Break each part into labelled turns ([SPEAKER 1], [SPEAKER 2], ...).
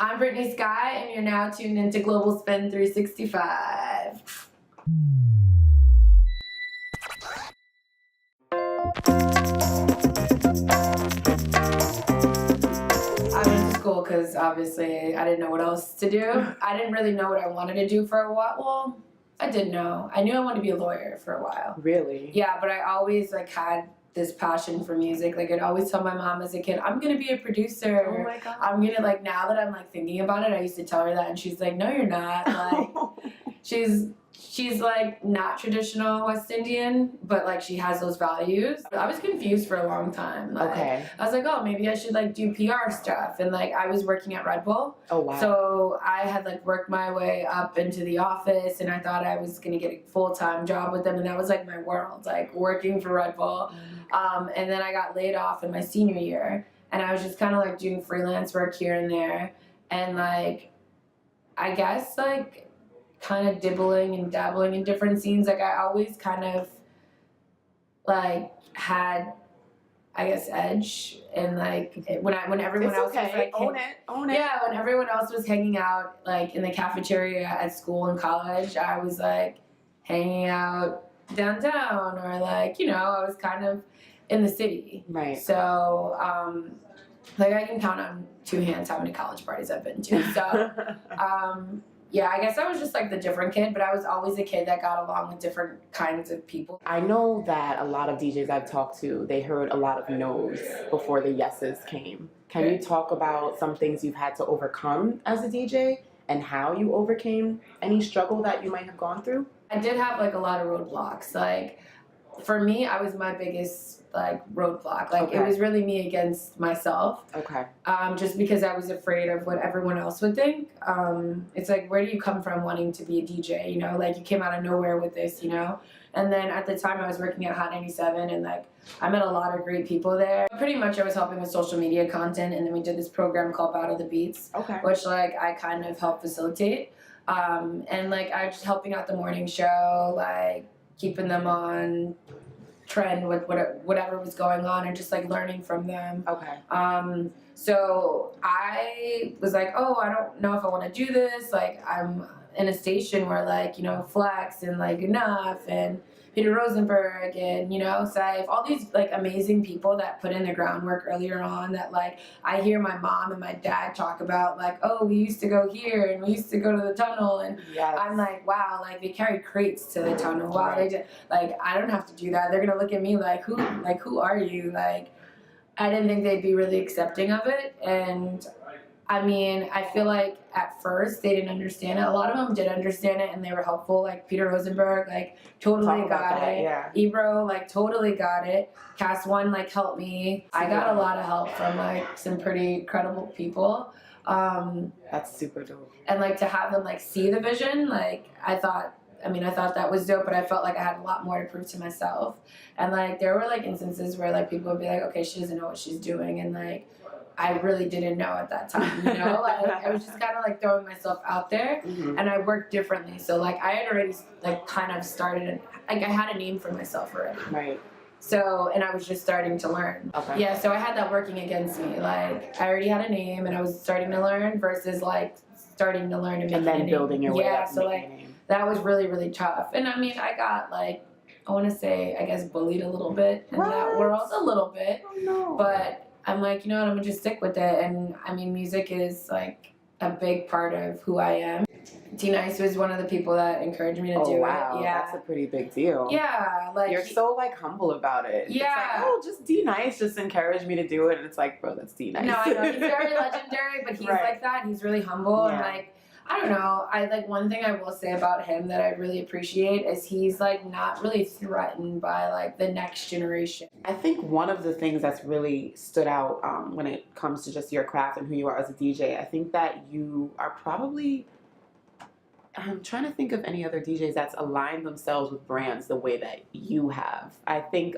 [SPEAKER 1] I'm Brittany Sky, and you're now tuned into Global Spin 365. I went to school because obviously I didn't know what else to do. I didn't really know what I wanted to do for a while. Well, I did know. I knew I wanted to be a lawyer for a while.
[SPEAKER 2] Really?
[SPEAKER 1] Yeah, but I always had this passion for music. I'd always tell my mom as a kid, I'm gonna be a producer.
[SPEAKER 2] Oh my God.
[SPEAKER 1] I'm gonna now that I'm thinking about it, I used to tell her that and she's like, no, you're not. She's not traditional West Indian, but she has those values. I was confused for a long time.
[SPEAKER 2] Okay.
[SPEAKER 1] I was like, oh, maybe I should do PR stuff. And I was working at Red Bull.
[SPEAKER 2] Oh wow.
[SPEAKER 1] So I had worked my way up into the office, and I thought I was gonna get a full-time job with them, and that was my world, working for Red Bull. And then I got laid off in my senior year, and I was just kind of doing freelance work here and there, and I guess kind of dibbling and dabbling in different scenes. I always kind of had, I guess, edge, and when everyone else
[SPEAKER 2] okay.
[SPEAKER 1] was
[SPEAKER 2] own it.
[SPEAKER 1] Yeah, when everyone else was hanging out in the cafeteria at school and college, I was hanging out downtown, or I was kind of in the city.
[SPEAKER 2] Right.
[SPEAKER 1] So I can count on two hands how many college parties I've been to. So yeah, I guess I was just the different kid, but I was always a kid that got along with different kinds of people.
[SPEAKER 2] I know that a lot of DJs I've talked to, they heard a lot of no's before the yeses came. Can you talk about some things you've had to overcome as a DJ and how you overcame any struggle that you might have gone through?
[SPEAKER 1] I did have a lot of roadblocks. For me, I was my biggest roadblock.
[SPEAKER 2] Okay.
[SPEAKER 1] It was really me against myself.
[SPEAKER 2] Okay.
[SPEAKER 1] Just because I was afraid of what everyone else would think. It's where do you come from wanting to be a DJ? You came out of nowhere with this, And then at the time I was working at Hot 97, and I met a lot of great people there. Pretty much I was helping with social media content, and then we did this program called Battle the Beats. Okay. Which I kind of helped facilitate. And I was just helping out the morning show, keeping them on trend with whatever was going on, and just learning from them.
[SPEAKER 2] Okay.
[SPEAKER 1] So I was oh, I don't know if I want to do this. I'm in a station where Flex and Enough and Peter Rosenberg and Saif, all these amazing people that put in the groundwork earlier on, that I hear my mom and my dad talk about oh, we used to go here and we used to go to the tunnel, and yes. I'm wow, they carry crates to the tunnel. Wow, right. They did, I don't have to do that. They're gonna look at me who are you? I didn't think they'd be really accepting of it, and I mean, I feel at first they didn't understand it. A lot of them did understand it, and they were helpful. Peter Rosenberg, totally got it.
[SPEAKER 2] Yeah.
[SPEAKER 1] Ebro, totally got it. Cast One, helped me. I got a lot of help from some pretty credible people.
[SPEAKER 2] That's super dope.
[SPEAKER 1] And to have them see the vision, I thought that was dope, but I felt I had a lot more to prove to myself. And there were instances where people would be okay, she doesn't know what she's doing, and I really didn't know at that time, I was just kind of throwing myself out there, mm-hmm. and I worked differently. So I had already kind of started, I had a name for myself already.
[SPEAKER 2] Right.
[SPEAKER 1] So, and I was just starting to learn.
[SPEAKER 2] Okay.
[SPEAKER 1] Yeah, so I had that working against me. I already had a name, and I was starting to learn versus starting to learn and making a name.
[SPEAKER 2] And then building your way up.
[SPEAKER 1] Yeah, so that was really, really tough. And I mean, I got I want to say, I guess, bullied a little bit in that world, a little bit.
[SPEAKER 2] Oh no.
[SPEAKER 1] But I'm you know what, I'm gonna just stick with it. And I mean, music is a big part of who I am. DNICE was one of the people that encouraged me to do
[SPEAKER 2] wow.
[SPEAKER 1] it. Yeah,
[SPEAKER 2] that's a pretty big deal.
[SPEAKER 1] Yeah,
[SPEAKER 2] you're so humble about it.
[SPEAKER 1] Yeah,
[SPEAKER 2] it's just DNICE just encouraged me to do it, and it's bro, that's DNICE.
[SPEAKER 1] No, I know he's very legendary, but he's
[SPEAKER 2] right.
[SPEAKER 1] that. He's really humble,
[SPEAKER 2] yeah.
[SPEAKER 1] and I don't know. I one thing I will say about him that I really appreciate is he's not really threatened by the next generation.
[SPEAKER 2] I think one of the things that's really stood out when it comes to just your craft and who you are as a DJ, I think that you are probably, I'm trying to think of any other DJs that's aligned themselves with brands the way that you have. I think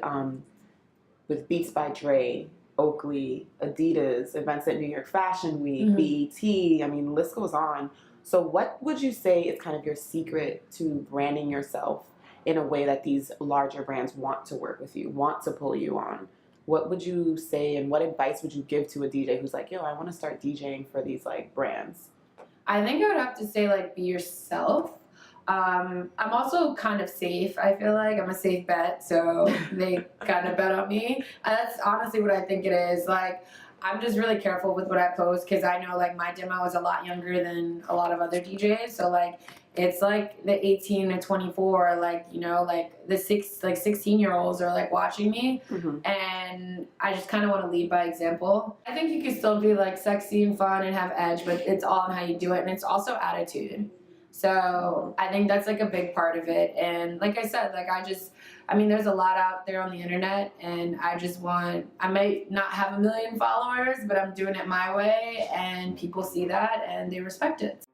[SPEAKER 2] with Beats by Dre, Oakley, Adidas, events at New York Fashion Week, mm-hmm. BET, I mean, the list goes on. So what would you say is kind of your secret to branding yourself in a way that these larger brands want to work with you, want to pull you on? what would you say and what advice would you give to a DJ who's like, yo, I want to start DJing for these like brands?
[SPEAKER 1] I think I would have to say, like, be yourself. I'm also kind of safe. I feel like I'm a safe bet, so they kind of bet on me. That's honestly what I think it is. Like, I'm just really careful with what I post because I know, like, my demo is a lot younger than a lot of other DJs. So, like, it's like the 18 to 24, like, you know, like the 16-year-olds are like watching me, and I just kind of want to lead by example. I think you can still be like sexy and fun and have edge, but it's all in how you do it, and it's also attitude. So I think that's like a big part of it. And like I said, like I mean, there's a lot out there on the internet, and I might not have 1 million followers, but I'm doing it my way, and people see that and they respect it.